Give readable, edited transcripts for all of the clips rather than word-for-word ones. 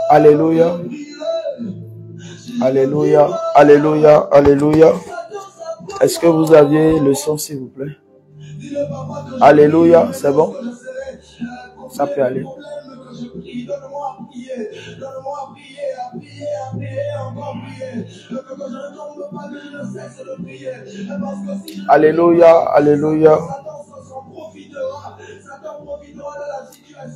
Alléluia. Alléluia. Alléluia. Alléluia. Est-ce que vous aviez le son, s'il vous plaît? Alléluia. C'est bon? Ça peut aller. Alléluia. Alléluia.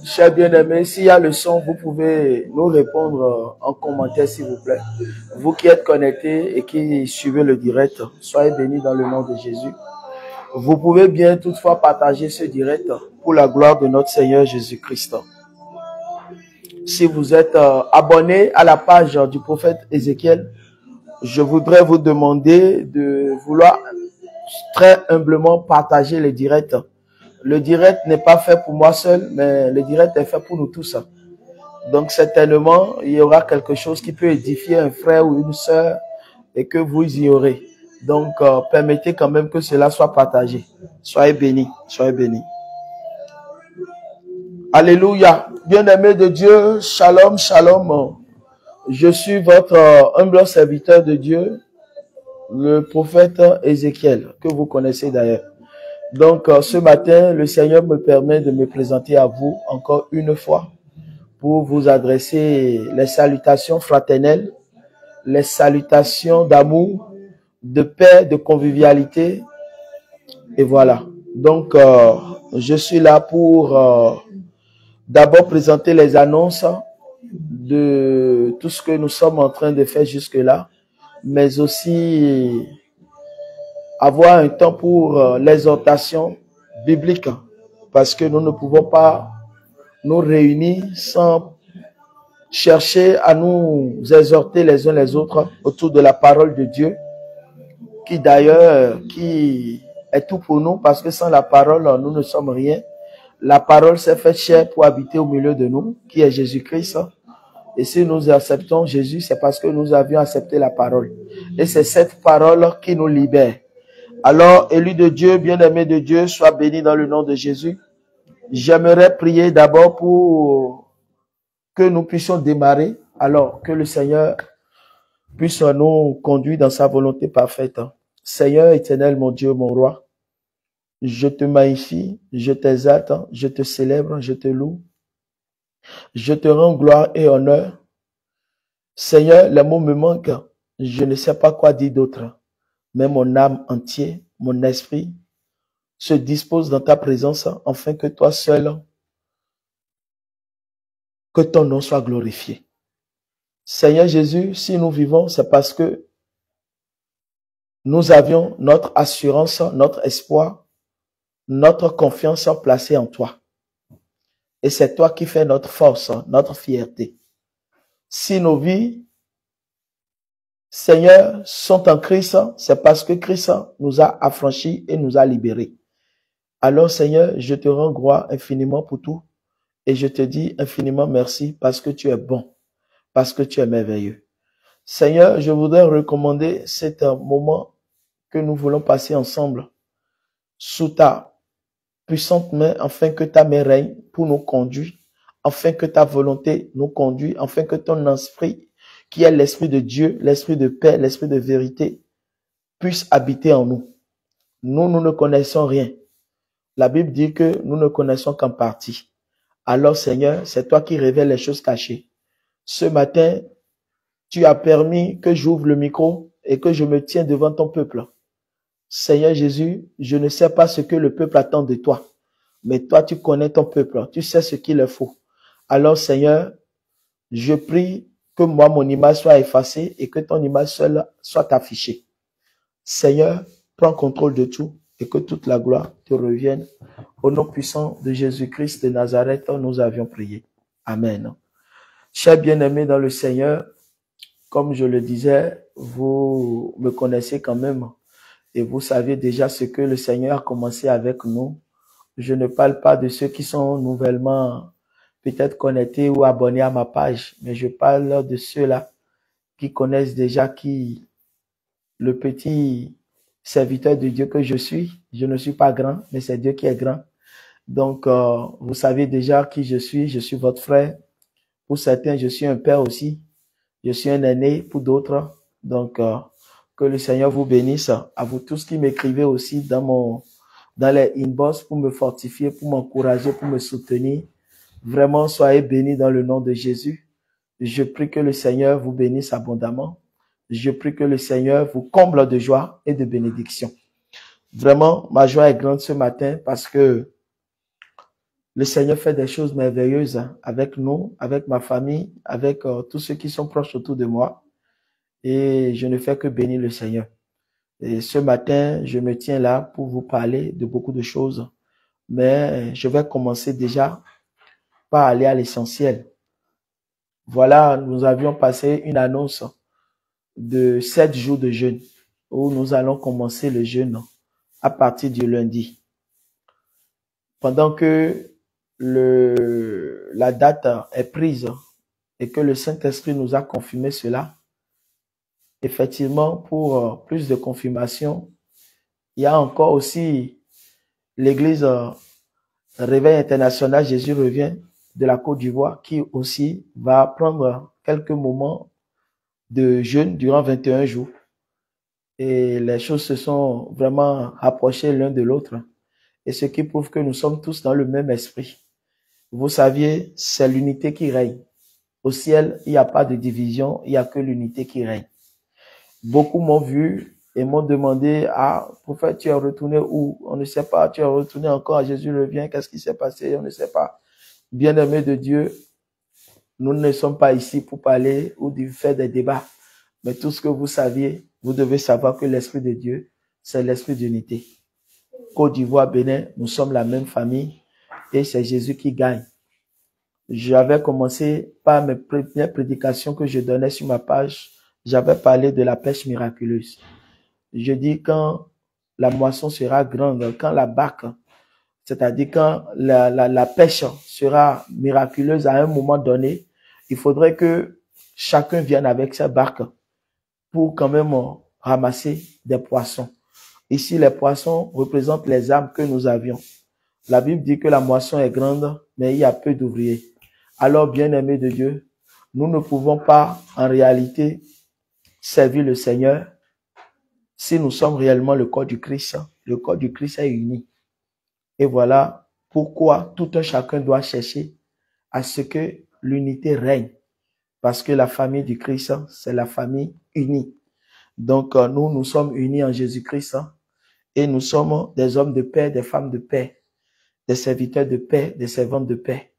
Chers bien-aimés, s'il y a le son, vous pouvez nous répondre en commentaire, s'il vous plaît. Vous qui êtes connectés et qui suivez le direct, soyez bénis dans le nom de Jésus. Vous pouvez bien toutefois partager ce direct pour la gloire de notre Seigneur Jésus-Christ. Si vous êtes abonné à la page du prophète Ézéchiel, je voudrais vous demander de vouloir très humblement partager le direct. Le direct n'est pas fait pour moi seul, mais le direct est fait pour nous tous. Donc certainement, il y aura quelque chose qui peut édifier un frère ou une sœur et que vous y aurez. Donc permettez quand même que cela soit partagé. Soyez bénis, soyez bénis. Alléluia. Bien-aimés de Dieu, shalom, shalom. Je suis votre humble serviteur de Dieu, le prophète Ézéchiel, que vous connaissez d'ailleurs. Donc, ce matin, le Seigneur me permet de me présenter à vous encore une fois pour vous adresser les salutations fraternelles, les salutations d'amour, de paix, de convivialité. Et voilà. Donc, je suis là pour d'abord présenter les annonces de tout ce que nous sommes en train de faire jusque-là, mais aussi avoir un temps pour l'exhortation biblique, parce que nous ne pouvons pas nous réunir sans chercher à nous exhorter les uns les autres autour de la parole de Dieu, qui d'ailleurs, qui est tout pour nous, parce que sans la parole, nous ne sommes rien. La parole s'est faite chair pour habiter au milieu de nous, qui est Jésus-Christ. Et si nous acceptons Jésus, c'est parce que nous avions accepté la parole. Et c'est cette parole qui nous libère. Alors, élu de Dieu, bien-aimé de Dieu, sois béni dans le nom de Jésus. J'aimerais prier d'abord pour que nous puissions démarrer, alors que le Seigneur puisse nous conduire dans sa volonté parfaite. Seigneur éternel, mon Dieu, mon roi, je te magnifie, je t'exalte, je te célèbre, je te loue. Je te rends gloire et honneur. Seigneur, les mots me manquent. Je ne sais pas quoi dire d'autre. Mais mon âme entière, mon esprit se dispose dans ta présence afin que toi seul, que ton nom soit glorifié. Seigneur Jésus, si nous vivons, c'est parce que nous avions notre assurance, notre espoir, notre confiance placée en toi. Et c'est toi qui fais notre force, notre fierté. Si nos vies, Seigneur, sont en Christ, c'est parce que Christ nous a affranchis et nous a libérés. Alors, Seigneur, je te rends gloire infiniment pour tout et je te dis infiniment merci parce que tu es bon, parce que tu es merveilleux. Seigneur, je voudrais recommander cet moment que nous voulons passer ensemble sous ta puissante main afin que ta main règne pour nous conduire, afin que ta volonté nous conduise, afin que ton esprit, qui est l'esprit de Dieu, l'esprit de paix, l'esprit de vérité, puisse habiter en nous. Nous ne connaissons rien. La Bible dit que nous ne connaissons qu'en partie. Alors Seigneur, c'est toi qui révèles les choses cachées. Ce matin, tu as permis que j'ouvre le micro et que je me tiens devant ton peuple. Seigneur Jésus, je ne sais pas ce que le peuple attend de toi, mais toi tu connais ton peuple, tu sais ce qu'il leur faut. Alors Seigneur, je prie que moi, mon image soit effacée et que ton image seule soit affichée. Seigneur, prends contrôle de tout et que toute la gloire te revienne. Au nom puissant de Jésus-Christ de Nazareth, nous avions prié. Amen. Chers bien-aimés dans le Seigneur, comme je le disais, vous me connaissez quand même et vous savez déjà ce que le Seigneur a commencé avec nous. Je ne parle pas de ceux qui sont nouvellement peut-être connectés ou abonnés à ma page, mais je parle de ceux-là qui connaissent déjà le petit serviteur de Dieu que je suis. Je ne suis pas grand, mais c'est Dieu qui est grand. Donc, vous savez déjà qui je suis votre frère. Pour certains, je suis un père aussi. Je suis un aîné pour d'autres. Donc, que le Seigneur vous bénisse. À vous tous qui m'écrivez aussi dans les inbox pour me fortifier, pour m'encourager, pour me soutenir. Vraiment, soyez bénis dans le nom de Jésus. Je prie que le Seigneur vous bénisse abondamment. Je prie que le Seigneur vous comble de joie et de bénédiction. Vraiment, ma joie est grande ce matin parce que le Seigneur fait des choses merveilleuses avec nous, avec ma famille, avec tous ceux qui sont proches autour de moi. Et je ne fais que bénir le Seigneur. Et ce matin, je me tiens là pour vous parler de beaucoup de choses. Mais je vais commencer déjà par aller à l'essentiel. Voilà, nous avions passé une annonce de 7 jours de jeûne où nous allons commencer le jeûne à partir du lundi. Pendant que la date est prise et que le Saint-Esprit nous a confirmé cela, effectivement, pour plus de confirmation, il y a encore aussi l'église Réveil International Jésus revient de la Côte d'Ivoire qui aussi va prendre quelques moments de jeûne durant 21 jours. Et les choses se sont vraiment rapprochées l'un de l'autre. Et ce qui prouve que nous sommes tous dans le même esprit. Vous saviez, c'est l'unité qui règne. Au ciel, il n'y a pas de division, il n'y a que l'unité qui règne. Beaucoup m'ont vu et m'ont demandé, prophète, tu es retourné où? On ne sait pas, tu es retourné encore à Jésus revient, qu'est-ce qui s'est passé? On ne sait pas. Bien-aimés de Dieu, nous ne sommes pas ici pour parler ou faire des débats. Mais tout ce que vous saviez, vous devez savoir que l'Esprit de Dieu, c'est l'Esprit d'unité. Côte d'Ivoire, Bénin, nous sommes la même famille et c'est Jésus qui gagne. J'avais commencé par mes premières prédications que je donnais sur ma page. J'avais parlé de la pêche miraculeuse. Je dis quand la moisson sera grande, quand la barque, c'est-à-dire quand la pêche sera miraculeuse à un moment donné, il faudrait que chacun vienne avec sa barque pour quand même ramasser des poissons. Ici, les poissons représentent les âmes que nous avions. La Bible dit que la moisson est grande, mais il y a peu d'ouvriers. Alors, bien-aimés de Dieu, nous ne pouvons pas, en réalité, servir le Seigneur si nous sommes réellement le corps du Christ. Le corps du Christ est uni. Et voilà pourquoi tout un chacun doit chercher à ce que l'unité règne. Parce que la famille du Christ, c'est la famille unie. Donc, nous sommes unis en Jésus-Christ et nous sommes des hommes de paix, des femmes de paix, des serviteurs de paix, des servantes de paix.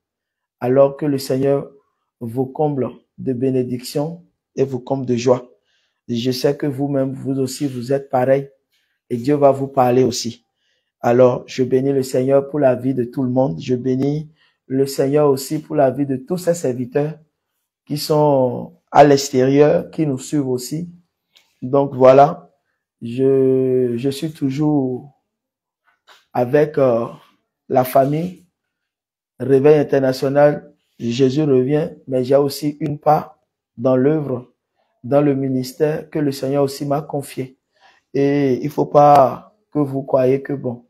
Alors que le Seigneur vous comble de bénédictions et vous comble de joie. Je sais que vous-même, vous aussi, vous êtes pareil et Dieu va vous parler aussi. Alors, je bénis le Seigneur pour la vie de tout le monde. Je bénis le Seigneur aussi pour la vie de tous ses serviteurs qui sont à l'extérieur, qui nous suivent aussi. Donc voilà, je suis toujours avec la famille Réveil International, Jésus revient, mais j'ai aussi une part dans l'œuvre, dans le ministère que le Seigneur aussi m'a confié. Et il faut pas que vous croyez que bon,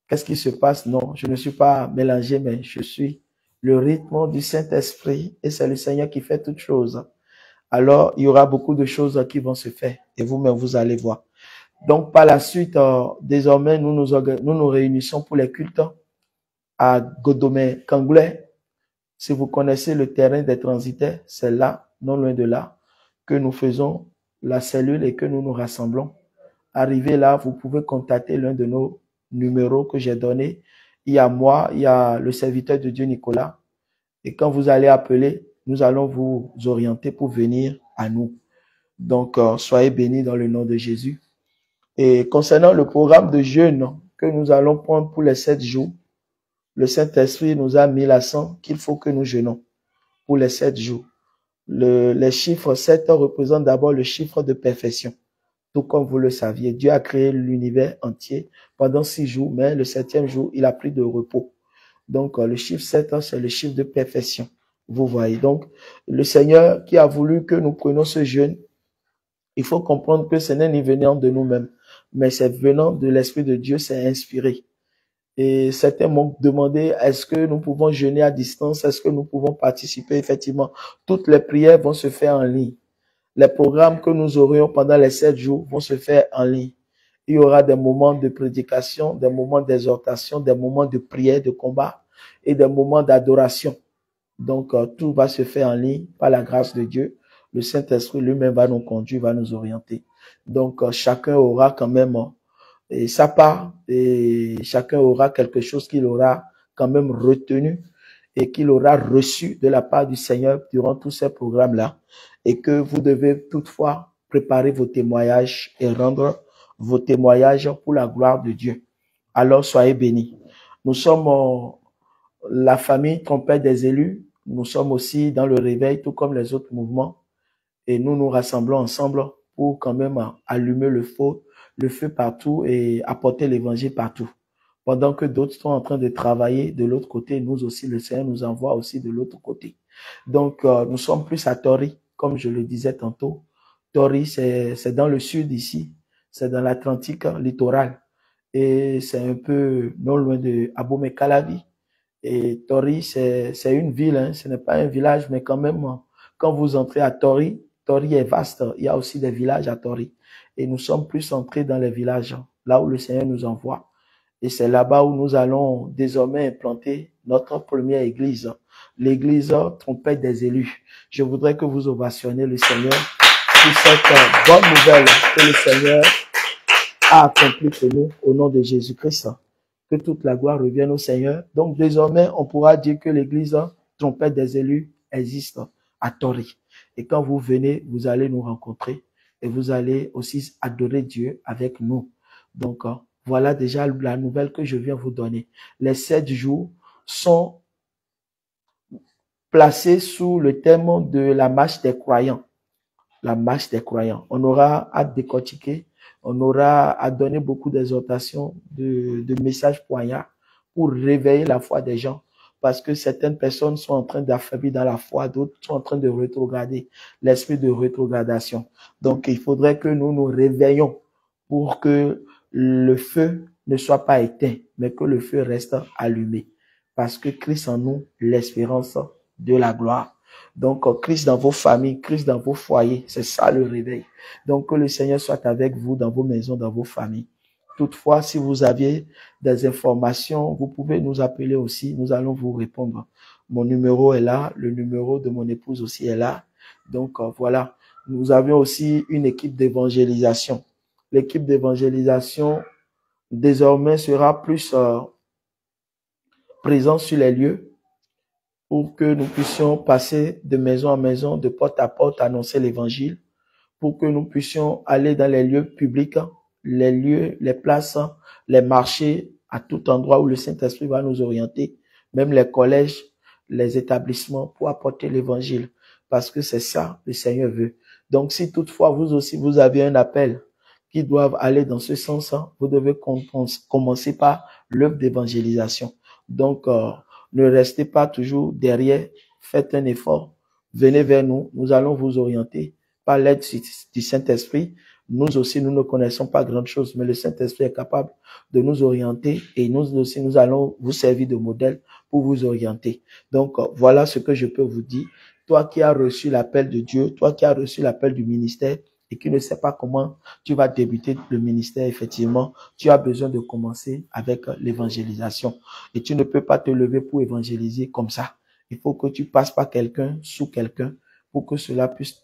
qu'est-ce qui se passe? Non, je ne suis pas mélangé, mais je suis le rythme du Saint-Esprit et c'est le Seigneur qui fait toutes choses. Alors, il y aura beaucoup de choses qui vont se faire et vous-même, vous allez voir. Donc, par la suite, désormais, nous nous réunissons pour les cultes à Godomé, Kangoulé. Si vous connaissez le terrain des transitaires, c'est là, non loin de là, que nous faisons la cellule et que nous nous rassemblons. Arrivé là, vous pouvez contacter l'un de nos numéros que j'ai donné. Il y a moi, il y a le serviteur de Dieu Nicolas. Et quand vous allez appeler, nous allons vous orienter pour venir à nous. Donc, soyez bénis dans le nom de Jésus. Et concernant le programme de jeûne que nous allons prendre pour les 7 jours, le Saint-Esprit nous a mis l'accent qu'il faut que nous jeûnons pour les 7 jours. Les chiffres 7 représentent d'abord le chiffre de perfection. Tout comme vous le saviez, Dieu a créé l'univers entier pendant 6 jours, mais le 7e jour, il a pris de repos. Donc, le chiffre 7, c'est le chiffre de perfection. Vous voyez. Donc, le Seigneur qui a voulu que nous prenions ce jeûne, il faut comprendre que ce n'est ni venant de nous-mêmes, mais c'est venant de l'Esprit de Dieu, c'est inspiré. Et certains m'ont demandé, est-ce que nous pouvons jeûner à distance? Est-ce que nous pouvons participer? Effectivement, toutes les prières vont se faire en ligne. Les programmes que nous aurions pendant les 7 jours vont se faire en ligne. Il y aura des moments de prédication, des moments d'exhortation, des moments de prière, de combat et des moments d'adoration. Donc, tout va se faire en ligne par la grâce de Dieu. Le Saint-Esprit lui-même va nous conduire, va nous orienter. Donc, chacun aura quand même sa part et chacun aura quelque chose qu'il aura quand même retenu et qu'il aura reçu de la part du Seigneur durant tous ces programmes-là. Et que vous devez toutefois préparer vos témoignages et rendre vos témoignages pour la gloire de Dieu. Alors, soyez bénis. Nous sommes la famille Trompette des élus. Nous sommes aussi dans le réveil, tout comme les autres mouvements. Et nous nous rassemblons ensemble pour quand même allumer le feu partout et apporter l'évangile partout. Pendant que d'autres sont en train de travailler de l'autre côté, nous aussi, le Seigneur nous envoie aussi de l'autre côté. Donc, nous sommes plus à Tori, comme je le disais tantôt. Tori, c'est dans le sud ici. C'est dans l'Atlantique littoral. Et c'est un peu non loin de Abomey-Calavi. Et Tori, c'est une ville, hein. Ce n'est pas un village, mais quand même, quand vous entrez à Tori, Tori est vaste. Il y a aussi des villages à Tori. Et nous sommes plus entrés dans les villages, là où le Seigneur nous envoie. Et c'est là-bas où nous allons désormais implanter notre première église, l'église Trompette des élus. Je voudrais que vous ovationnez le Seigneur pour cette bonne nouvelle que le Seigneur a accomplie pour nous au nom de Jésus-Christ. Que toute la gloire revienne au Seigneur. Donc désormais, on pourra dire que l'église Trompette des élus existe à Tori. Et quand vous venez, vous allez nous rencontrer et vous allez aussi adorer Dieu avec nous. Donc, voilà déjà la nouvelle que je viens vous donner. Les 7 jours sont placés sous le thème de la marche des croyants. La marche des croyants. On aura à décortiquer, on aura à donner beaucoup d'exhortations, de messages poignards pour réveiller la foi des gens. Parce que certaines personnes sont en train d'affaiblir dans la foi, d'autres sont en train de rétrograder, l'esprit de rétrogradation. Donc, il faudrait que nous nous réveillons pour que le feu ne soit pas éteint, mais que le feu reste allumé. Parce que Christ en nous, l'espérance de la gloire. Donc, Christ dans vos familles, Christ dans vos foyers, c'est ça le réveil. Donc, que le Seigneur soit avec vous dans vos maisons, dans vos familles. Toutefois, si vous aviez des informations, vous pouvez nous appeler aussi, nous allons vous répondre. Mon numéro est là, le numéro de mon épouse aussi est là. Donc, voilà. Nous avions aussi une équipe d'évangélisation. L'équipe d'évangélisation, désormais, sera plus présente sur les lieux pour que nous puissions passer de maison en maison, de porte à porte, annoncer l'évangile, pour que nous puissions aller dans les lieux publics, les lieux, les places, les marchés, à tout endroit où le Saint-Esprit va nous orienter, même les collèges, les établissements, pour apporter l'évangile, parce que c'est ça le Seigneur veut. Donc, si toutefois vous aussi, vous avez un appel qui doit aller dans ce sens, vous devez commencer par l'œuvre d'évangélisation. Donc, ne restez pas toujours derrière, faites un effort, venez vers nous, nous allons vous orienter par l'aide du Saint-Esprit. Nous aussi, nous ne connaissons pas grand-chose, mais le Saint-Esprit est capable de nous orienter et nous aussi, nous allons vous servir de modèle pour vous orienter. Donc, voilà ce que je peux vous dire. Toi qui as reçu l'appel de Dieu, toi qui as reçu l'appel du ministère et qui ne sais pas comment tu vas débuter le ministère, effectivement, tu as besoin de commencer avec l'évangélisation. Et tu ne peux pas te lever pour évangéliser comme ça. Il faut que tu passes par quelqu'un, sous quelqu'un, pour que cela puisse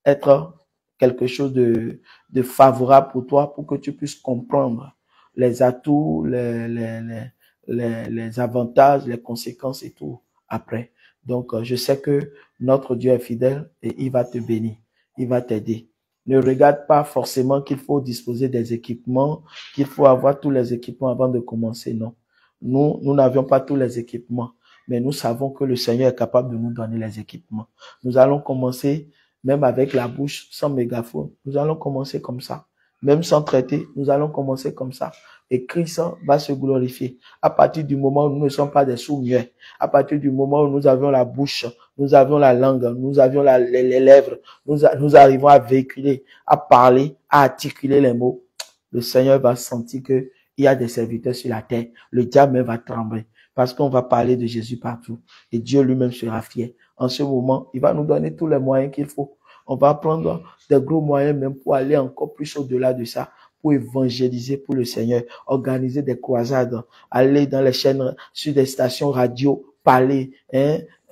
être quelque chose de favorable pour toi, pour que tu puisses comprendre les atouts, les avantages, les conséquences et tout après. Donc, je sais que notre Dieu est fidèle et il va te bénir, il va t'aider. Ne regarde pas forcément qu'il faut disposer des équipements, qu'il faut avoir tous les équipements avant de commencer, non. Nous n'avions pas tous les équipements, mais nous savons que le Seigneur est capable de nous donner les équipements. Nous allons commencer même avec la bouche, sans mégaphone. Nous allons commencer comme ça. Même sans traiter, nous allons commencer comme ça. Et Christ va se glorifier. À partir du moment où nous ne sommes pas des sourds-muets, à partir du moment où nous avions la bouche, nous avions la langue, nous avions les lèvres, nous arrivons à véhiculer, à parler, à articuler les mots, le Seigneur va sentir que il y a des serviteurs sur la terre. Le diable même va trembler parce qu'on va parler de Jésus partout. Et Dieu lui-même sera fier. En ce moment, il va nous donner tous les moyens qu'il faut. On va prendre des gros moyens même pour aller encore plus au-delà de ça, pour évangéliser pour le Seigneur, organiser des croisades, aller dans les chaînes, sur des stations radio, parler.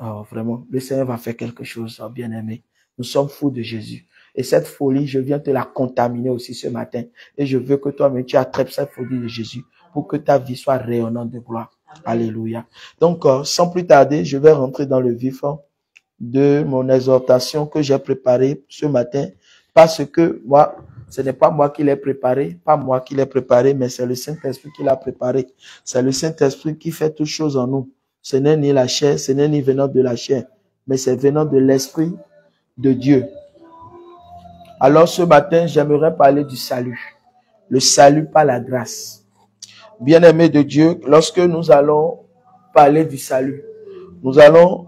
Oh, vraiment, le Seigneur va faire quelque chose, bien-aimé. Nous sommes fous de Jésus. Et cette folie, je viens te la contaminer aussi ce matin. Et je veux que toi-même, tu attrapes cette folie de Jésus pour que ta vie soit rayonnante de gloire. Alléluia. Donc, sans plus tarder, je vais rentrer dans le vif de mon exhortation que j'ai préparée ce matin. Parce que moi, ce n'est pas moi qui l'ai préparé, mais c'est le Saint-Esprit qui l'a préparé. C'est le Saint-Esprit qui fait toutes choses en nous. Ce n'est ni la chair, ce n'est ni venant de la chair, mais c'est venant de l'Esprit de Dieu. Alors ce matin, j'aimerais parler du salut. Le salut par la grâce. Bien-aimés de Dieu, lorsque nous allons parler du salut, nous allons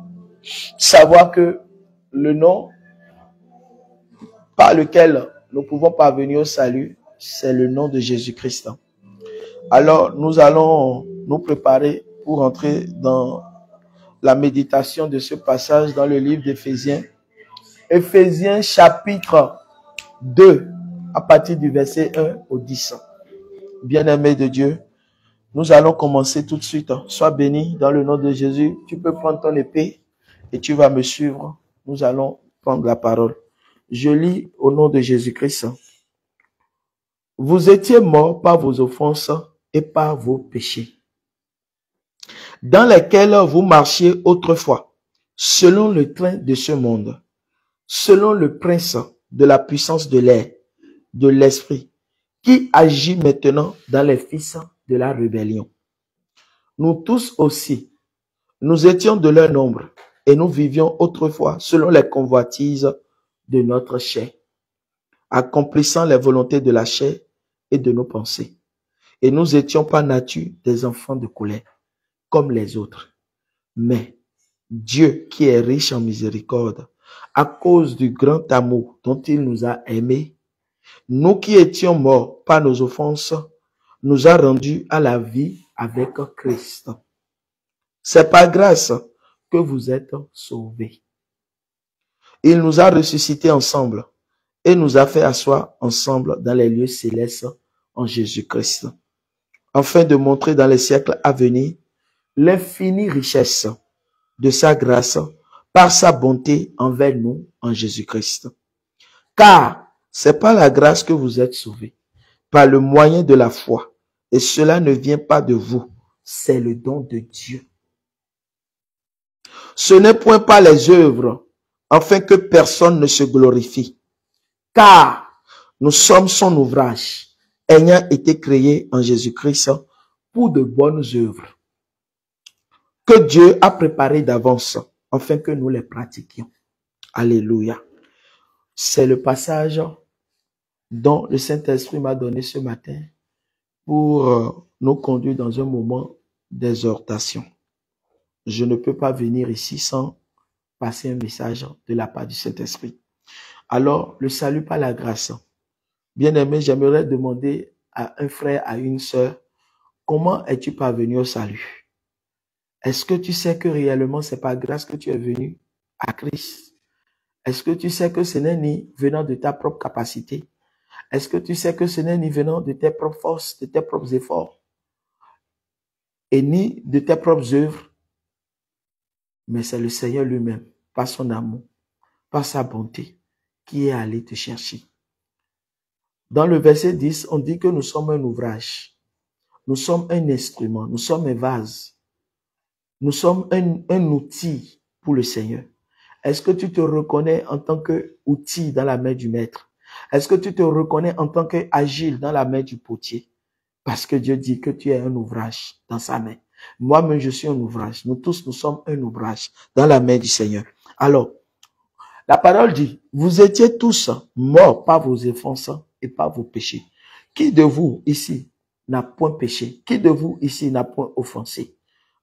savoir que le nom par lequel nous pouvons parvenir au salut, c'est le nom de Jésus-Christ. Alors, nous allons nous préparer pour entrer dans la méditation de ce passage dans le livre d'Éphésiens. Éphésiens chapitre 2, à partir du verset 1 au 10. Bien-aimés de Dieu, nous allons commencer tout de suite. Sois béni dans le nom de Jésus. Tu peux prendre ton épée et tu vas me suivre. Nous allons prendre la parole. Je lis au nom de Jésus-Christ. Vous étiez morts par vos offenses et par vos péchés, dans lesquels vous marchiez autrefois, selon le train de ce monde, selon le prince de la puissance de l'air, de l'esprit, qui agit maintenant dans les fils de la rébellion. Nous tous aussi, nous étions de leur nombre, et nous vivions autrefois selon les convoitises de notre chair, accomplissant les volontés de la chair et de nos pensées. Et nous étions par nature des enfants de colère, comme les autres. Mais Dieu, qui est riche en miséricorde, à cause du grand amour dont il nous a aimés, nous qui étions morts par nos offenses, nous a rendus à la vie avec Christ. C'est par grâce que vous êtes sauvés. Il nous a ressuscités ensemble et nous a fait asseoir ensemble dans les lieux célestes en Jésus-Christ, afin de montrer dans les siècles à venir l'infinie richesse de sa grâce par sa bonté envers nous en Jésus-Christ. Car c'est par la grâce que vous êtes sauvés, par le moyen de la foi, et cela ne vient pas de vous, c'est le don de Dieu. Ce n'est point par les œuvres, afin que personne ne se glorifie, car nous sommes son ouvrage, ayant été créés en Jésus-Christ pour de bonnes œuvres, que Dieu a préparées d'avance, afin que nous les pratiquions. Alléluia. C'est le passage dont le Saint-Esprit m'a donné ce matin pour nous conduire dans un moment d'exhortation. Je ne peux pas venir ici sans passer un message de la part du Saint-Esprit. Alors, le salut par la grâce. Bien-aimé, j'aimerais demander à un frère, à une sœur, comment es-tu parvenu au salut? Est-ce que tu sais que réellement c'est par grâce que tu es venu à Christ? Est-ce que tu sais que ce n'est ni venant de ta propre capacité? Est-ce que tu sais que ce n'est ni venant de tes propres forces, de tes propres efforts, et ni de tes propres œuvres, mais c'est le Seigneur lui-même, par son amour, par sa bonté, qui est allé te chercher. Dans le verset 10, on dit que nous sommes un ouvrage, nous sommes un instrument, nous sommes un vase, nous sommes un outil pour le Seigneur. Est-ce que tu te reconnais en tant qu'outil dans la main du maître? Est-ce que tu te reconnais en tant qu'agile dans la main du potier? Parce que Dieu dit que tu es un ouvrage dans sa main. Moi-même, je suis un ouvrage. Nous tous, nous sommes un ouvrage dans la main du Seigneur. Alors, la parole dit, vous étiez tous morts par vos offenses et par vos péchés. Qui de vous ici n'a point péché? Qui de vous ici n'a point offensé?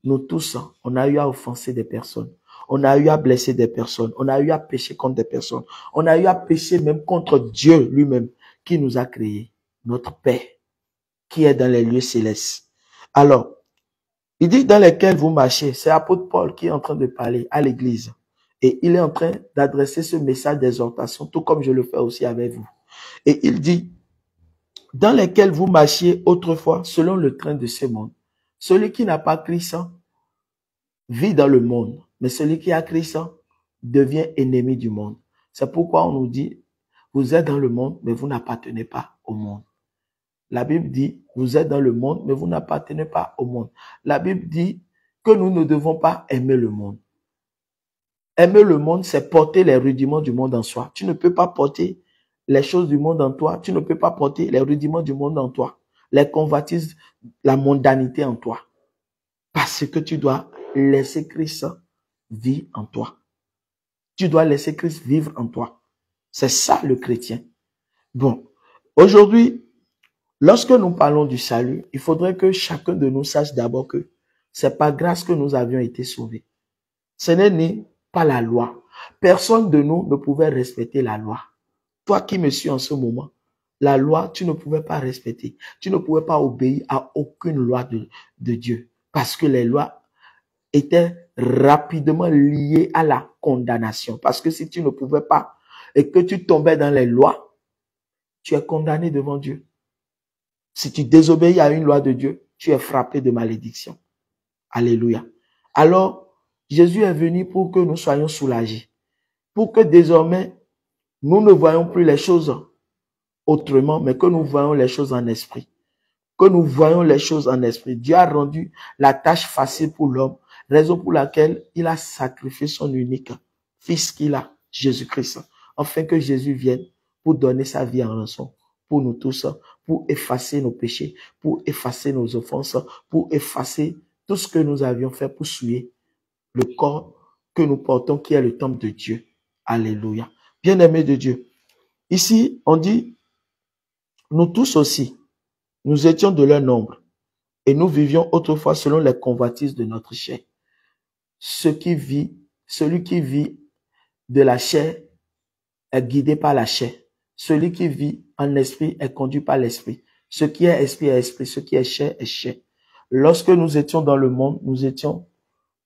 Nous tous, on a eu à offenser des personnes. On a eu à blesser des personnes. On a eu à pécher contre des personnes. On a eu à pécher même contre Dieu lui-même qui nous a créés, notre Père. qui est dans les lieux célestes. Alors, il dit dans lesquels vous marchez. C'est l'apôtre Paul qui est en train de parler à l'église. Et il est en train d'adresser ce message d'exhortation, tout comme je le fais aussi avec vous. Et il dit, dans lesquels vous marchiez autrefois selon le train de ce monde. Celui qui n'a pas Christ vit dans le monde, mais celui qui a Christ devient ennemi du monde. C'est pourquoi on nous dit, vous êtes dans le monde, mais vous n'appartenez pas au monde. La Bible dit, vous êtes dans le monde, mais vous n'appartenez pas au monde. La Bible dit que nous ne devons pas aimer le monde. Aimer le monde, c'est porter les rudiments du monde en soi. Tu ne peux pas porter les choses du monde en toi. Tu ne peux pas porter les rudiments du monde en toi. Les convoitises, la mondanité en toi. Parce que tu dois laisser Christ vivre en toi. Tu dois laisser Christ vivre en toi. C'est ça le chrétien. Bon, aujourd'hui, lorsque nous parlons du salut, il faudrait que chacun de nous sache d'abord que c'est par grâce que nous avions été sauvés. Ce n'est ni pas la loi. Personne de nous ne pouvait respecter la loi. Toi qui me suis en ce moment, la loi, tu ne pouvais pas respecter. Tu ne pouvais pas obéir à aucune loi de Dieu. Parce que les lois étaient rapidement liées à la condamnation. Parce que si tu ne pouvais pas et que tu tombais dans les lois, tu es condamné devant Dieu. Si tu désobéis à une loi de Dieu, tu es frappé de malédiction. Alléluia. Alors, Jésus est venu pour que nous soyons soulagés. Pour que désormais, nous ne voyons plus les choses autrement, mais que nous voyons les choses en esprit. Que nous voyons les choses en esprit. Dieu a rendu la tâche facile pour l'homme, raison pour laquelle il a sacrifié son unique fils qu'il a, Jésus-Christ, afin que Jésus vienne pour donner sa vie en rançon pour nous tous, pour effacer nos péchés, pour effacer nos offenses, pour effacer tout ce que nous avions fait pour souiller le corps que nous portons qui est le temple de Dieu. Alléluia. Bien-aimés de Dieu. Ici, on dit, nous tous aussi, nous étions de leur nombre et nous vivions autrefois selon les convoitises de notre chair. Celui qui vit de la chair est guidé par la chair. Celui qui vit en esprit est conduit par l'esprit. Ce qui est esprit, ce qui est chair est chair. Lorsque nous étions dans le monde, nous étions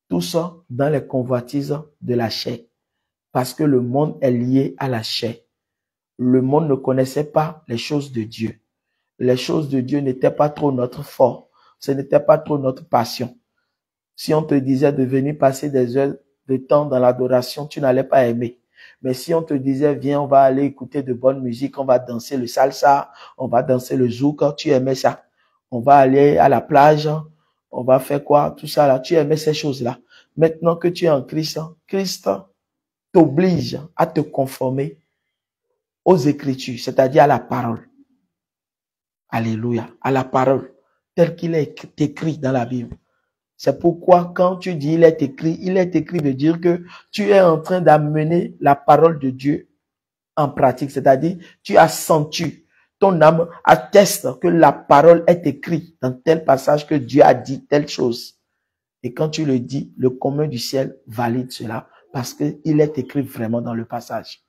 tous dans les convoitises de la chair. Parce que le monde est lié à la chair. Le monde ne connaissait pas les choses de Dieu. Les choses de Dieu n'étaient pas trop notre fort. Ce n'était pas trop notre passion. Si on te disait de venir passer des heures de temps dans l'adoration, tu n'allais pas aimer. Mais si on te disait, viens, on va aller écouter de bonne musique, on va danser le salsa, on va danser le zouk, tu aimais ça. On va aller à la plage, on va faire quoi, tout ça là, tu aimais ces choses-là. Maintenant que tu es en Christ, Christ t'oblige à te conformer aux Écritures, c'est-à-dire à la parole. Alléluia, à la parole, tel qu'il est écrit dans la Bible. C'est pourquoi quand tu dis il est écrit veut dire que tu es en train d'amener la parole de Dieu en pratique. C'est-à-dire, tu accentues, ton âme atteste que la parole est écrite dans tel passage que Dieu a dit telle chose. Et quand tu le dis, le commun du ciel valide cela parce qu'il est écrit vraiment dans le passage.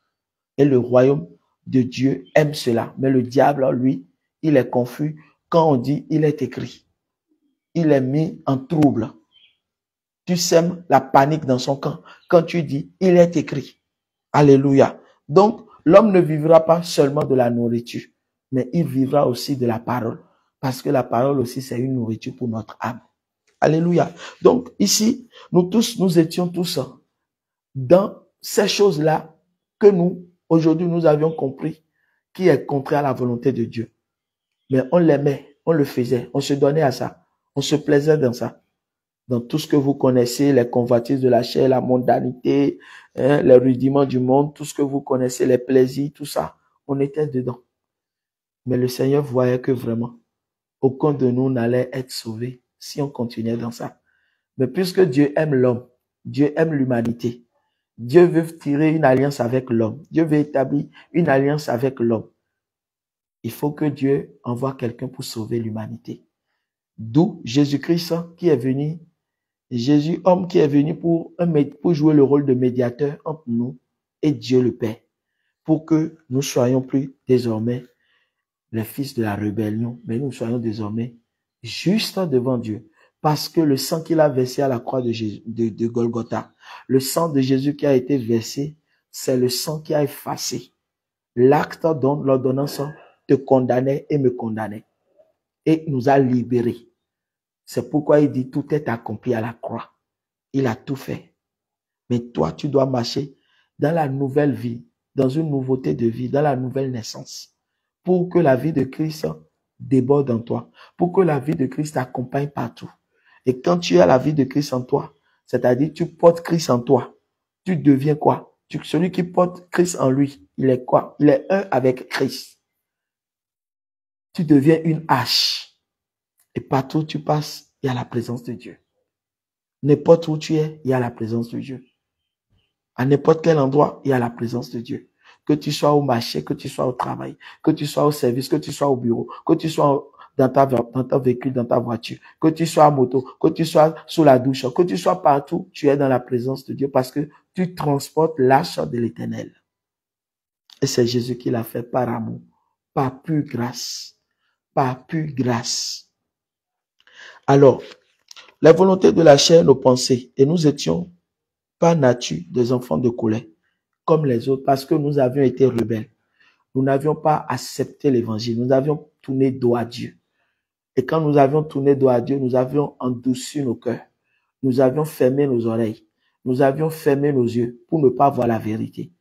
Et le royaume de Dieu aime cela. Mais le diable, lui, il est confus quand on dit il est écrit. Il est mis en trouble. Tu sèmes la panique dans son camp quand tu dis, il est écrit. Alléluia. Donc, l'homme ne vivra pas seulement de la nourriture, mais il vivra aussi de la parole. Parce que la parole aussi, c'est une nourriture pour notre âme. Alléluia. Donc, ici, nous étions tous dans ces choses-là que aujourd'hui, nous avions compris qui est contraire à la volonté de Dieu. Mais on l'aimait, on le faisait, on se donnait à ça. On se plaisait dans ça. Dans tout ce que vous connaissez, les convoitises de la chair, la mondanité, les rudiments du monde, tout ce que vous connaissez, les plaisirs, tout ça, on était dedans. Mais le Seigneur voyait que vraiment, aucun de nous n'allait être sauvé si on continuait dans ça. Mais puisque Dieu aime l'homme, Dieu aime l'humanité, Dieu veut tirer une alliance avec l'homme, Dieu veut établir une alliance avec l'homme. Il faut que Dieu envoie quelqu'un pour sauver l'humanité. D'où Jésus-Christ qui est venu, Jésus, homme qui est venu pour jouer le rôle de médiateur entre nous et Dieu le Père, pour que nous soyons plus désormais les fils de la rébellion, mais nous soyons désormais justes devant Dieu. Parce que le sang qu'il a versé à la croix de Golgotha, le sang de Jésus qui a été versé, c'est le sang qui a effacé l'acte dont l'ordonnance te condamnait et me condamnait et nous a libérés. C'est pourquoi il dit tout est accompli à la croix. Il a tout fait. Mais toi, tu dois marcher dans la nouvelle vie, dans une nouveauté de vie, dans la nouvelle naissance, pour que la vie de Christ déborde en toi, pour que la vie de Christ t'accompagne partout. Et quand tu as la vie de Christ en toi, c'est-à-dire tu portes Christ en toi, tu deviens quoi? Celui qui porte Christ en lui, il est quoi? Il est un avec Christ. Tu deviens une hache. Et partout où tu passes, il y a la présence de Dieu. N'importe où tu es, il y a la présence de Dieu. À n'importe quel endroit, il y a la présence de Dieu. Que tu sois au marché, que tu sois au travail, que tu sois au service, que tu sois au bureau, que tu sois dans ton véhicule, dans ta voiture, que tu sois à moto, que tu sois sous la douche, que tu sois partout, tu es dans la présence de Dieu parce que tu transportes l'arche de l'Éternel. Et c'est Jésus qui l'a fait par amour, par pure grâce, par pure grâce. Alors, la volonté de la chair, nos pensées, et nous étions par nature des enfants de colère, comme les autres, parce que nous avions été rebelles. Nous n'avions pas accepté l'évangile, nous avions tourné dos à Dieu. Et quand nous avions tourné dos à Dieu, nous avions endurci nos cœurs. Nous avions fermé nos oreilles. Nous avions fermé nos yeux pour ne pas voir la vérité.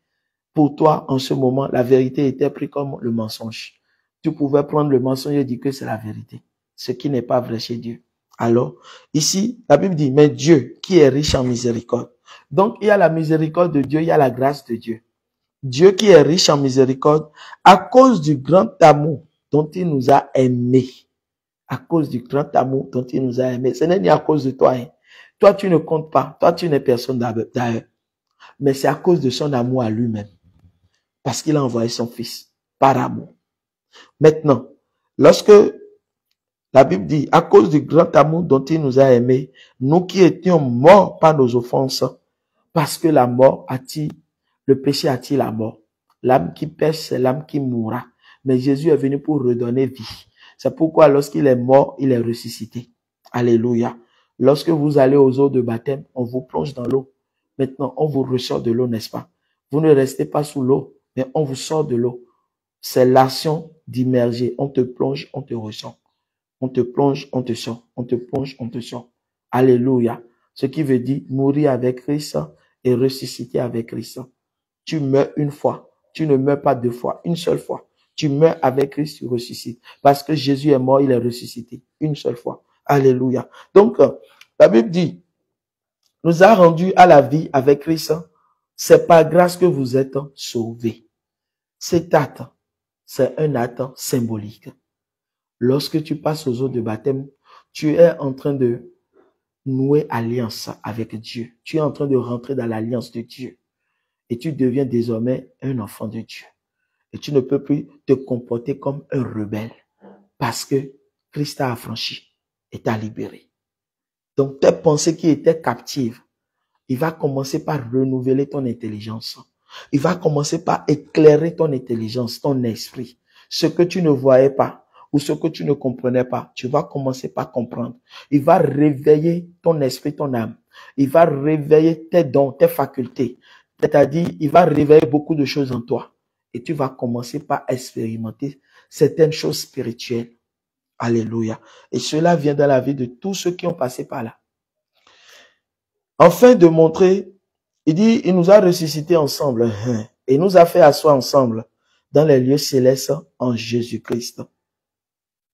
Pour toi, en ce moment, la vérité était prise comme le mensonge. Tu pouvais prendre le mensonge et dire que c'est la vérité. Ce qui n'est pas vrai chez Dieu. Alors, ici, la Bible dit, mais Dieu qui est riche en miséricorde. Donc, il y a la miséricorde de Dieu, il y a la grâce de Dieu. Dieu qui est riche en miséricorde, à cause du grand amour dont il nous a aimés. À cause du grand amour dont il nous a aimés. Ce n'est ni à cause de toi. Hein. Toi, tu ne comptes pas. Toi, tu n'es personne d'ailleurs. Mais c'est à cause de son amour à lui-même. Parce qu'il a envoyé son fils par amour. Maintenant, lorsque la Bible dit, à cause du grand amour dont il nous a aimés, nous qui étions morts par nos offenses, parce que la mort attire, le péché attire la mort. L'âme qui pêche, c'est l'âme qui mourra. Mais Jésus est venu pour redonner vie. C'est pourquoi lorsqu'il est mort, il est ressuscité. Alléluia. Lorsque vous allez aux eaux de baptême, on vous plonge dans l'eau. Maintenant, on vous ressort de l'eau, n'est-ce pas? Vous ne restez pas sous l'eau, mais on vous sort de l'eau. C'est l'action d'immerger. On te plonge, on te ressort. On te plonge, on te sort. On te plonge, on te sort. Alléluia. Ce qui veut dire mourir avec Christ et ressusciter avec Christ. Tu meurs une fois. Tu ne meurs pas deux fois. Une seule fois. Tu meurs avec Christ, tu ressuscites. Parce que Jésus est mort, il est ressuscité. Une seule fois. Alléluia. Donc, la Bible dit, nous a rendus à la vie avec Christ. C'est par grâce que vous êtes sauvés. Cet acte, c'est un acte symbolique. Lorsque tu passes aux eaux de baptême, tu es en train de nouer alliance avec Dieu. Tu es en train de rentrer dans l'alliance de Dieu. Et tu deviens désormais un enfant de Dieu. Et tu ne peux plus te comporter comme un rebelle. Parce que Christ t'a affranchi et t'a libéré. Donc tes pensées qui étaient captives, il va commencer par renouveler ton intelligence. Il va commencer par éclairer ton intelligence, ton esprit. Ce que tu ne voyais pas ou ce que tu ne comprenais pas, tu vas commencer par comprendre. Il va réveiller ton esprit, ton âme. Il va réveiller tes dons, tes facultés. C'est-à-dire, il va réveiller beaucoup de choses en toi. Et tu vas commencer par expérimenter certaines choses spirituelles. Alléluia. Et cela vient dans la vie de tous ceux qui ont passé par là. Enfin de montrer, il dit, il nous a ressuscités ensemble et nous a fait asseoir ensemble dans les lieux célestes en Jésus-Christ.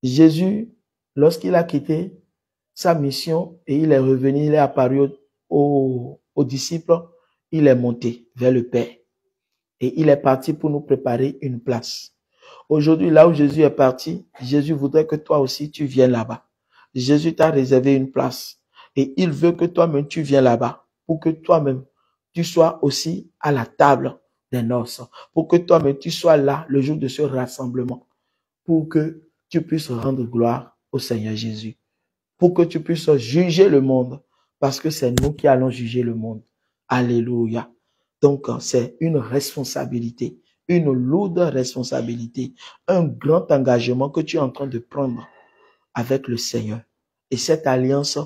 Jésus, lorsqu'il a quitté sa mission et il est revenu, il est apparu aux disciples, il est monté vers le Père et il est parti pour nous préparer une place. Aujourd'hui, là où Jésus est parti, Jésus voudrait que toi aussi tu viennes là-bas. Jésus t'a réservé une place. Et il veut que toi-même tu viennes là-bas. Pour que toi-même tu sois aussi à la table des noces. Pour que toi-même tu sois là le jour de ce rassemblement. Pour que tu puisses rendre gloire au Seigneur Jésus. Pour que tu puisses juger le monde. Parce que c'est nous qui allons juger le monde. Alléluia. Donc c'est une responsabilité, une lourde responsabilité, un grand engagement que tu es en train de prendre avec le Seigneur. Et cette alliance,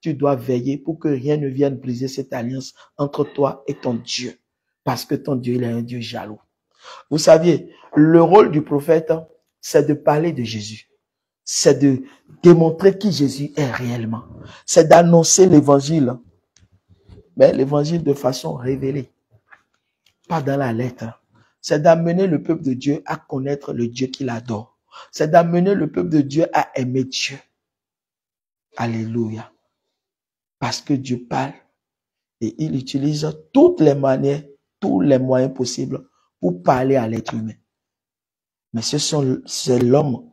tu dois veiller pour que rien ne vienne briser cette alliance entre toi et ton Dieu. Parce que ton Dieu, il est un Dieu jaloux. Vous saviez, le rôle du prophète, c'est de parler de Jésus. C'est de démontrer qui Jésus est réellement. C'est d'annoncer l'évangile. Mais l'évangile de façon révélée. Pas dans la lettre. C'est d'amener le peuple de Dieu à connaître le Dieu qu'il adore. C'est d'amener le peuple de Dieu à aimer Dieu. Alléluia. Parce que Dieu parle et il utilise toutes les manières, tous les moyens possibles pour parler à l'être humain. Mais c'est l'homme,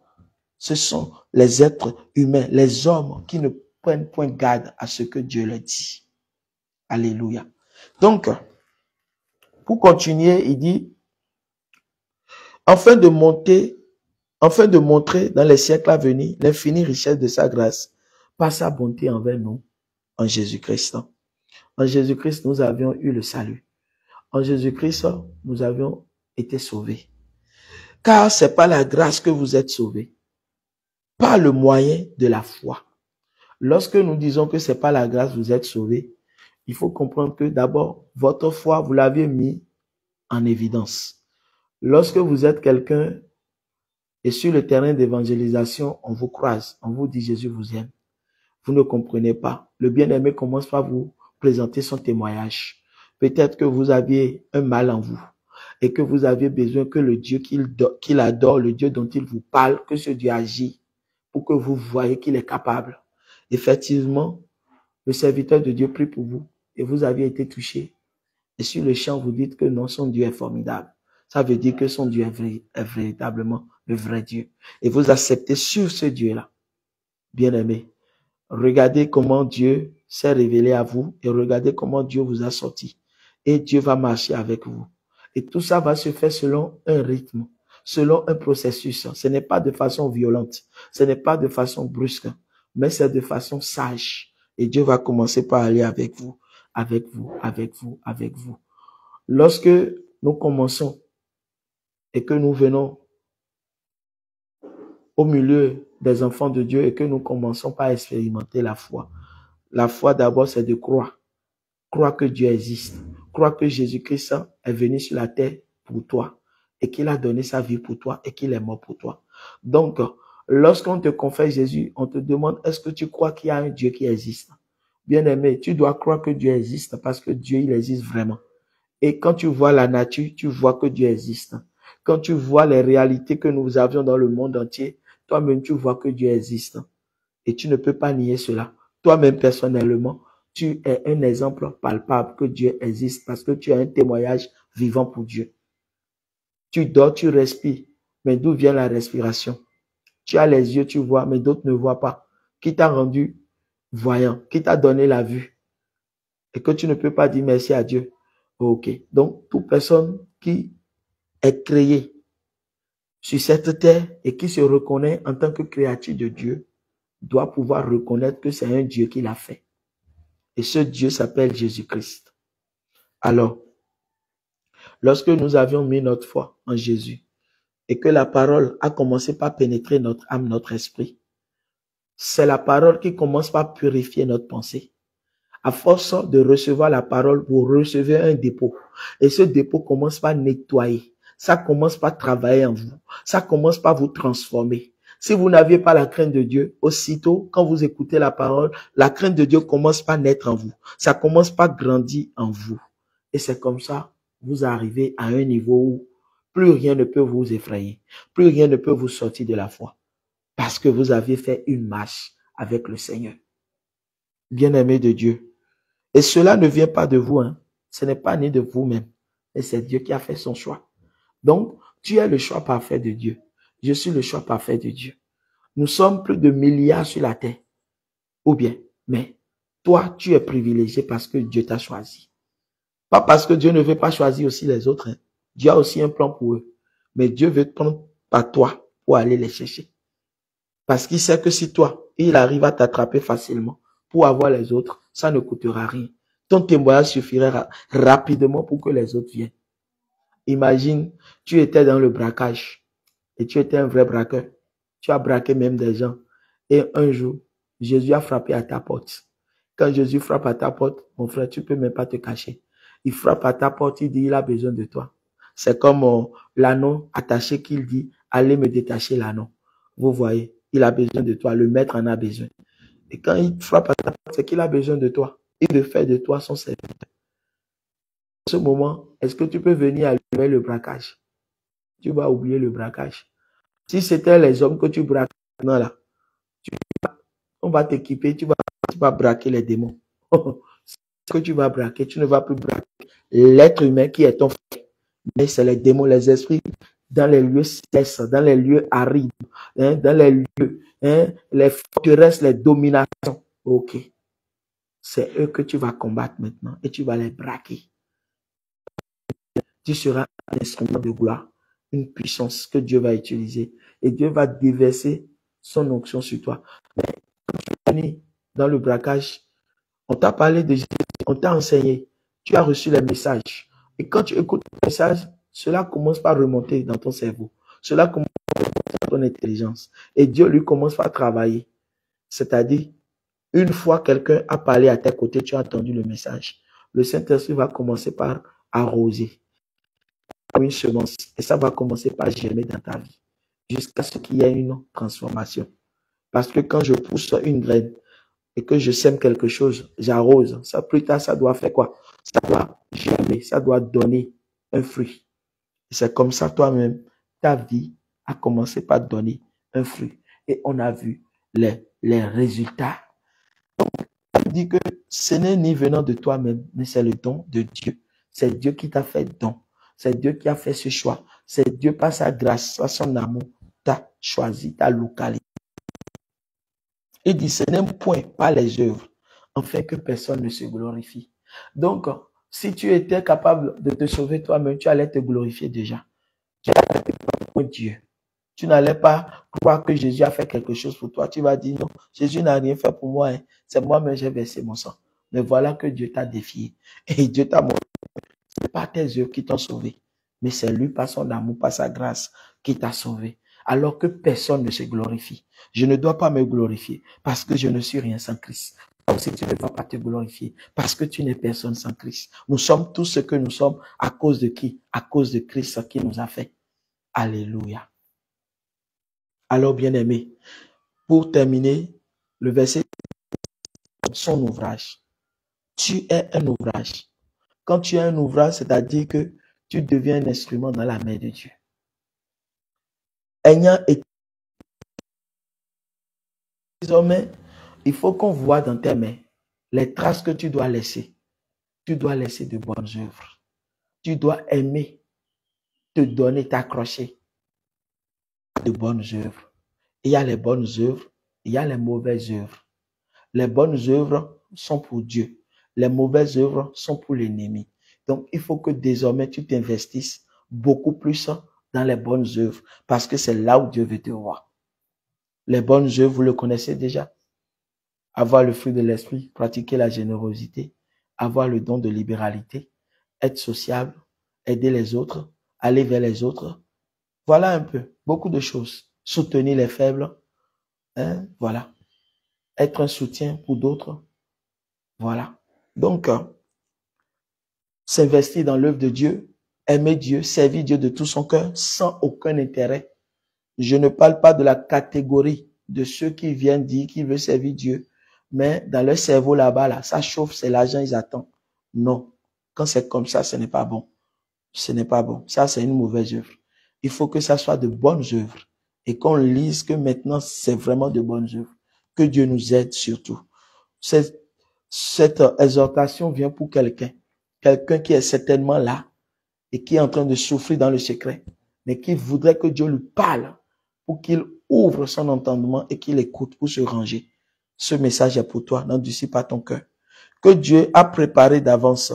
ce sont les êtres humains, les hommes qui ne prennent point garde à ce que Dieu leur dit. Alléluia. Donc, pour continuer, il dit, afin de montrer dans les siècles à venir l'infinie richesse de sa grâce par sa bonté envers nous en Jésus-Christ. En Jésus-Christ, nous avions eu le salut. En Jésus-Christ, nous avions été sauvés. Car c'est par la grâce que vous êtes sauvés, par le moyen de la foi. Lorsque nous disons que c'est par la grâce que vous êtes sauvés, il faut comprendre que d'abord, votre foi, vous l'aviez mis en évidence. Lorsque vous êtes quelqu'un et sur le terrain d'évangélisation, on vous croise, on vous dit Jésus vous aime. Vous ne comprenez pas. Le bien-aimé commence par vous présenter son témoignage. Peut-être que vous aviez un mal en vous et que vous aviez besoin que le Dieu qu'il adore, le Dieu dont il vous parle, que ce Dieu agit pour que vous voyez qu'il est capable. Effectivement, le serviteur de Dieu prie pour vous et vous aviez été touché. Et sur le champ, vous dites que non, son Dieu est formidable. Ça veut dire que son Dieu est véritablement le vrai Dieu. Et vous acceptez sur ce Dieu-là. Bien-aimé, regardez comment Dieu s'est révélé à vous et regardez comment Dieu vous a sorti. Et Dieu va marcher avec vous. Et tout ça va se faire selon un rythme, selon un processus. Ce n'est pas de façon violente, ce n'est pas de façon brusque, mais c'est de façon sage. Et Dieu va commencer par aller avec vous, avec vous, avec vous, avec vous. Lorsque nous commençons et que nous venons au milieu des enfants de Dieu et que nous commençons par expérimenter la foi. La foi d'abord, c'est de croire. Croire que Dieu existe. Croire que Jésus-Christ est venu sur la terre pour toi et qu'il a donné sa vie pour toi et qu'il est mort pour toi. Donc, lorsqu'on te confesse Jésus, on te demande, est-ce que tu crois qu'il y a un Dieu qui existe? Bien-aimé, tu dois croire que Dieu existe parce que Dieu, il existe vraiment. Et quand tu vois la nature, tu vois que Dieu existe. Quand tu vois les réalités que nous avions dans le monde entier, toi-même, tu vois que Dieu existe. Et tu ne peux pas nier cela. Toi-même, personnellement, tu es un exemple palpable que Dieu existe parce que tu as un témoignage vivant pour Dieu. Tu dors, tu respires. Mais d'où vient la respiration? Tu as les yeux, tu vois, mais d'autres ne voient pas. Qui t'a rendu voyant? Qui t'a donné la vue? Et que tu ne peux pas dire merci à Dieu. Ok. Donc, toute personne qui est créée sur cette terre et qui se reconnaît en tant que créature de Dieu doit pouvoir reconnaître que c'est un Dieu qui l'a fait. Et ce Dieu s'appelle Jésus-Christ. Alors, lorsque nous avions mis notre foi en Jésus et que la parole a commencé par pénétrer notre âme, notre esprit, c'est la parole qui commence par purifier notre pensée. À force de recevoir la parole, vous recevez un dépôt. Et ce dépôt commence par nettoyer. Ça commence par travailler en vous. Ça commence par vous transformer. Si vous n'aviez pas la crainte de Dieu, aussitôt, quand vous écoutez la parole, la crainte de Dieu commence par naître en vous. Ça commence par grandir en vous. Et c'est comme ça, vous arrivez à un niveau où plus rien ne peut vous effrayer. Plus rien ne peut vous sortir de la foi. Parce que vous avez fait une marche avec le Seigneur. Bien-aimé de Dieu. Et cela ne vient pas de vous, hein. Ce n'est pas né de vous-même. Mais c'est Dieu qui a fait son choix. Donc, tu es le choix parfait de Dieu. Je suis le choix parfait de Dieu. Nous sommes plus de milliards sur la terre. Ou bien, mais toi, tu es privilégié parce que Dieu t'a choisi. Pas parce que Dieu ne veut pas choisir aussi les autres, hein. Dieu a aussi un plan pour eux. Mais Dieu veut te prendre par toi pour aller les chercher. Parce qu'il sait que si toi, il arrive à t'attraper facilement pour avoir les autres, ça ne coûtera rien. Ton témoignage suffira rapidement pour que les autres viennent. Imagine, tu étais dans le braquage et tu étais un vrai braqueur. Tu as braqué même des gens. Et un jour, Jésus a frappé à ta porte. Quand Jésus frappe à ta porte, mon frère, tu ne peux même pas te cacher. Il frappe à ta porte, il dit, il a besoin de toi. C'est comme l'anneau attaché qu'il dit, allez me détacher l'anneau. Vous voyez, il a besoin de toi, le maître en a besoin. Et quand il frappe à ta porte, c'est qu'il a besoin de toi. Il veut faire de toi son serviteur. En ce moment, est-ce que tu peux venir allumer le braquage? Tu vas oublier le braquage. Si c'était les hommes que tu braques maintenant là, on va t'équiper, tu vas braquer les démons. Ce que tu vas braquer, tu ne vas plus braquer l'être humain qui est ton frère. Mais c'est les démons, les esprits dans les lieux célestes, dans les lieux arides, dans les lieux, les forteresses, les dominations. Ok. C'est eux que tu vas combattre maintenant et tu vas les braquer. Tu seras un instrument de gloire, une puissance que Dieu va utiliser et Dieu va déverser son onction sur toi. Mais quand tu es venu dans le braquage, on t'a parlé de Jésus, on t'a enseigné, tu as reçu les messages. Et quand tu écoutes les messages, cela commence par remonter dans ton cerveau. Cela commence par remonter dans ton intelligence. Et Dieu lui commence par travailler. C'est-à-dire, une fois quelqu'un a parlé à tes côtés, tu as entendu le message. Le Saint-Esprit va commencer par arroser une semence. Et ça va commencer par germer dans ta vie. Jusqu'à ce qu'il y ait une transformation. Parce que quand je pousse une graine et que je sème quelque chose, j'arrose. Ça, plus tard, ça doit faire quoi? Ça doit germer, ça doit donner un fruit. Et c'est comme ça, toi-même, ta vie a commencé par donner un fruit. Et on a vu les résultats. Donc, ça dit que ce n'est ni venant de toi-même, mais c'est le don de Dieu. C'est Dieu qui t'a fait don. C'est Dieu qui a fait ce choix. C'est Dieu, par sa grâce, par son amour, t'a choisi, t'a localisé. Il dit, ce n'est point pas les œuvres, afin que personne ne se glorifie. Donc, si tu étais capable de te sauver toi-même, tu allais te glorifier déjà. Tu allais te glorifier Dieu. Tu n'allais pas croire que Jésus a fait quelque chose pour toi. Tu vas dire, non, Jésus n'a rien fait pour moi. Hein. C'est moi-même, j'ai versé mon sang. Mais voilà que Dieu t'a défié. Et Dieu t'a montré. Ce n'est pas tes œuvres qui t'ont sauvé, mais c'est lui, par son amour, par sa grâce, qui t'a sauvé. Alors que personne ne se glorifie. Je ne dois pas me glorifier parce que je ne suis rien sans Christ. Toi aussi, tu ne dois pas te glorifier parce que tu n'es personne sans Christ. Nous sommes tous ce que nous sommes à cause de qui? À cause de Christ qui nous a fait. Alléluia. Alors, bien-aimé, pour terminer, le verset, son ouvrage. Tu es un ouvrage. Quand tu es un ouvrage, c'est-à-dire que tu deviens un instrument dans la main de Dieu. Ayant été désormais, il faut qu'on voit dans tes mains les traces que tu dois laisser. Tu dois laisser de bonnes œuvres. Tu dois aimer, te donner, t'accrocher à de bonnes œuvres. Il y a les bonnes œuvres, il y a les mauvaises œuvres. Les bonnes œuvres sont pour Dieu. Les mauvaises œuvres sont pour l'ennemi. Donc, il faut que désormais tu t'investisses beaucoup plus dans les bonnes œuvres parce que c'est là où Dieu veut te voir. Les bonnes œuvres, vous le connaissez déjà. Avoir le fruit de l'esprit, pratiquer la générosité, avoir le don de libéralité, être sociable, aider les autres, aller vers les autres. Voilà un peu, beaucoup de choses. Soutenir les faibles, voilà. Être un soutien pour d'autres, voilà. Donc, s'investir dans l'œuvre de Dieu, aimer Dieu, servir Dieu de tout son cœur, sans aucun intérêt. Je ne parle pas de la catégorie de ceux qui viennent dire qu'ils veulent servir Dieu, mais dans leur cerveau là-bas, là, ça chauffe, c'est l'argent, ils attendent. Non. Quand c'est comme ça, ce n'est pas bon. Ce n'est pas bon. Ça, c'est une mauvaise œuvre. Il faut que ça soit de bonnes œuvres. Et qu'on lise que maintenant, c'est vraiment de bonnes œuvres. Que Dieu nous aide surtout. Cette exhortation vient pour quelqu'un. Quelqu'un qui est certainement là et qui est en train de souffrir dans le secret, mais qui voudrait que Dieu lui parle pour qu'il ouvre son entendement et qu'il écoute pour se ranger. Ce message est pour toi, n'endurcis pas ton cœur. Que Dieu a préparé d'avance.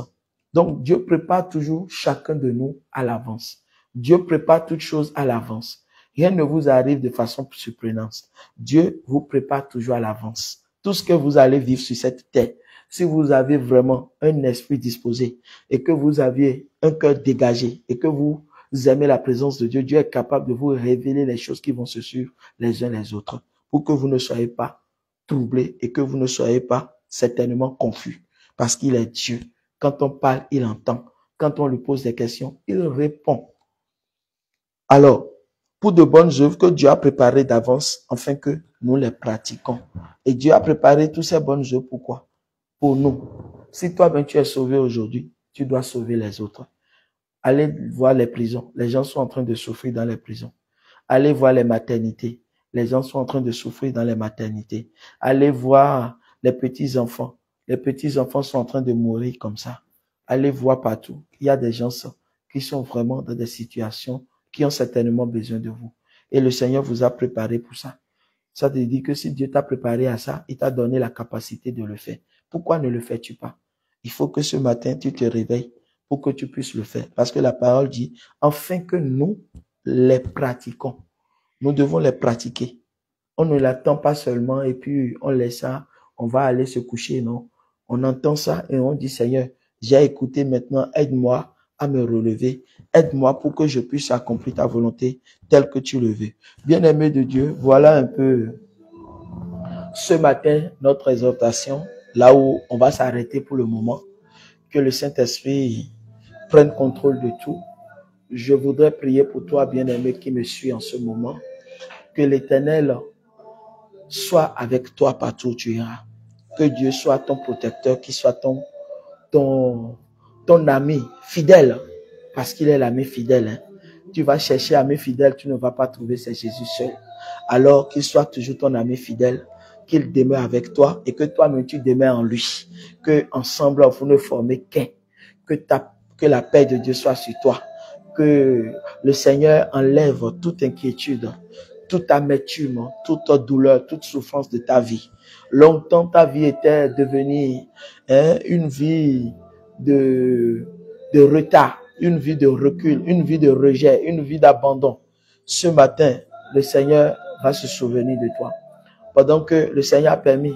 Donc, Dieu prépare toujours chacun de nous à l'avance. Dieu prépare toutes choses à l'avance. Rien ne vous arrive de façon surprenante. Dieu vous prépare toujours à l'avance. Tout ce que vous allez vivre sur cette terre, Si vous avez vraiment un esprit disposé et que vous aviez un cœur dégagé et que vous aimez la présence de Dieu, Dieu est capable de vous révéler les choses qui vont se suivre les uns les autres pour que vous ne soyez pas troublés et que vous ne soyez pas certainement confus parce qu'il est Dieu. Quand on parle, il entend. Quand on lui pose des questions, il répond. Alors, pour de bonnes œuvres que Dieu a préparées d'avance, afin que nous les pratiquons. Et Dieu a préparé toutes ces bonnes œuvres, pourquoi? Pour nous. Si toi-même tu es sauvé aujourd'hui, tu dois sauver les autres. Allez voir les prisons. Les gens sont en train de souffrir dans les prisons. Allez voir les maternités. Les gens sont en train de souffrir dans les maternités. Allez voir les petits-enfants. Les petits-enfants sont en train de mourir comme ça. Allez voir partout. Il y a des gens qui sont vraiment dans des situations qui ont certainement besoin de vous. Et le Seigneur vous a préparé pour ça. Ça te dit que si Dieu t'a préparé à ça, il t'a donné la capacité de le faire. Pourquoi ne le fais-tu pas? Il faut que ce matin, tu te réveilles pour que tu puisses le faire. Parce que la parole dit, afin que nous les pratiquons. Nous devons les pratiquer. On ne l'attend pas seulement et puis on laisse ça, on va aller se coucher, non. On entend ça et on dit, Seigneur, j'ai écouté maintenant, aide-moi à me relever. Aide-moi pour que je puisse accomplir ta volonté telle que tu le veux. Bien-aimé de Dieu, voilà un peu ce matin notre exhortation, là où on va s'arrêter pour le moment. Que le Saint-Esprit prenne contrôle de tout. Je voudrais prier pour toi, bien-aimé, qui me suit en ce moment. Que l'Éternel soit avec toi partout où tu iras. Que Dieu soit ton protecteur, qu'il soit ton ami fidèle, parce qu'il est l'ami fidèle. Hein. Tu vas chercher ami fidèle, tu ne vas pas trouver, c'est Jésus seul. Alors qu'il soit toujours ton ami fidèle, qu'il demeure avec toi et que toi-même tu demeures en lui. Que ensemble vous ne formez qu'un. Que la paix de Dieu soit sur toi. Que le Seigneur enlève toute inquiétude, toute amertume, toute douleur, toute souffrance de ta vie. Longtemps, ta vie était devenue une vie de retard, une vie de recul, une vie de rejet, une vie d'abandon. Ce matin, le Seigneur va se souvenir de toi. Pendant que le Seigneur a permis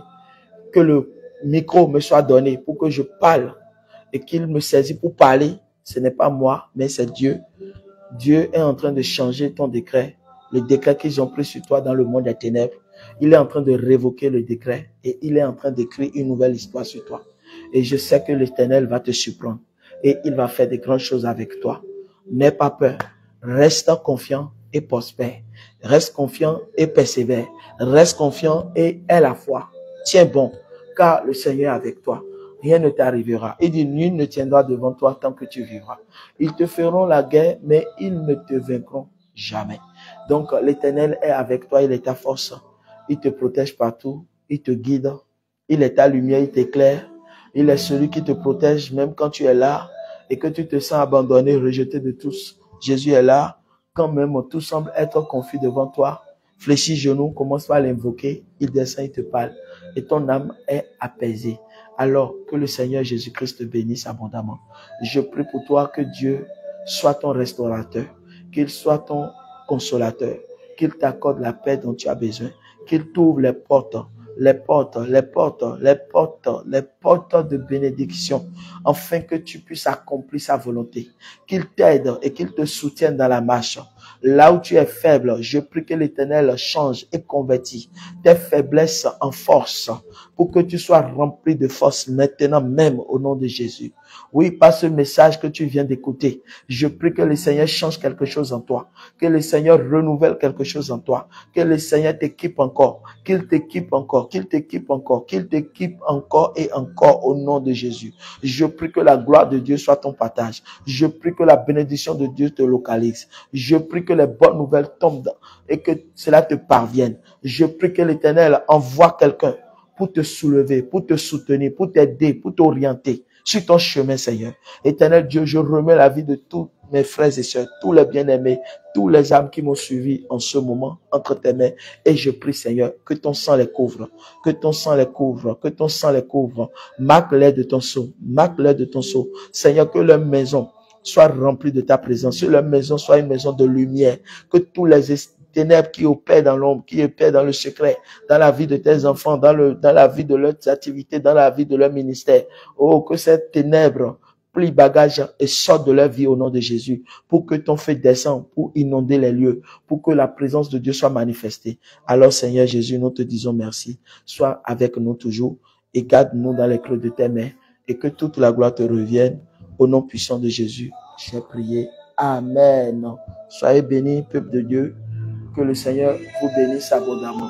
que le micro me soit donné pour que je parle et qu'il me saisit pour parler, ce n'est pas moi, mais c'est Dieu. Dieu est en train de changer ton décret, le décret qu'ils ont pris sur toi dans le monde des ténèbres. Il est en train de révoquer le décret et il est en train d'écrire une nouvelle histoire sur toi. Et je sais que l'Éternel va te surprendre et il va faire de grandes choses avec toi. N'aie pas peur, reste confiant et prospère. Reste confiant et persévère. Reste confiant et aie la foi. Tiens bon, car le Seigneur est avec toi. Rien ne t'arrivera. Il dit, nul ne tiendra devant toi tant que tu vivras. Ils te feront la guerre, mais ils ne te vaincront jamais. Donc, l'Éternel est avec toi, il est ta force. Il te protège partout, il te guide. Il est ta lumière, il t'éclaire. Il est celui qui te protège même quand tu es là et que tu te sens abandonné, rejeté de tous. Jésus est là. Quand même tout semble être confus devant toi, fléchis genoux, commence à l'invoquer, il descend, il te parle et ton âme est apaisée. Alors que le Seigneur Jésus-Christ te bénisse abondamment. Je prie pour toi que Dieu soit ton restaurateur, qu'il soit ton consolateur, qu'il t'accorde la paix dont tu as besoin, qu'il t'ouvre les portes de bénédiction, afin que tu puisses accomplir sa volonté, qu'il t'aide et qu'il te soutienne dans la marche. Là où tu es faible, je prie que l'Éternel change et convertit tes faiblesses en force, pour que tu sois rempli de force maintenant même au nom de Jésus. Oui, par ce message que tu viens d'écouter, je prie que le Seigneur change quelque chose en toi, que le Seigneur renouvelle quelque chose en toi, que le Seigneur t'équipe encore, qu'il t'équipe encore, qu'il t'équipe encore, qu'il t'équipe encore et encore au nom de Jésus. Je prie que la gloire de Dieu soit ton partage. Je prie que la bénédiction de Dieu te localise. Je prie que les bonnes nouvelles tombent et que cela te parvienne. Je prie que l'Éternel envoie quelqu'un pour te soulever, pour te soutenir, pour t'aider, pour t'orienter sur ton chemin, Seigneur. Éternel Dieu, je remets la vie de tous mes frères et sœurs, tous les bien-aimés, tous les âmes qui m'ont suivi en ce moment entre tes mains. Et je prie, Seigneur, que ton sang les couvre, que ton sang les couvre, que ton sang les couvre. Marque-les de ton sceau, marque-les de ton sceau. Seigneur, que leur maison soit remplie de ta présence, que leur maison soit une maison de lumière, que tous les ténèbres qui opèrent dans l'ombre, qui opèrent dans le secret, dans la vie de tes enfants, dans la vie de leurs activités, dans la vie de leur ministère. Oh, que cette ténèbre plie bagage et sorte de leur vie au nom de Jésus, pour que ton feu descende, pour inonder les lieux, pour que la présence de Dieu soit manifestée. Alors, Seigneur Jésus, nous te disons merci. Sois avec nous toujours et garde-nous dans les creux de tes mains et que toute la gloire te revienne. Au nom puissant de Jésus, j'ai prié. Amen. Soyez bénis, peuple de Dieu. Que le Seigneur vous bénisse abondamment.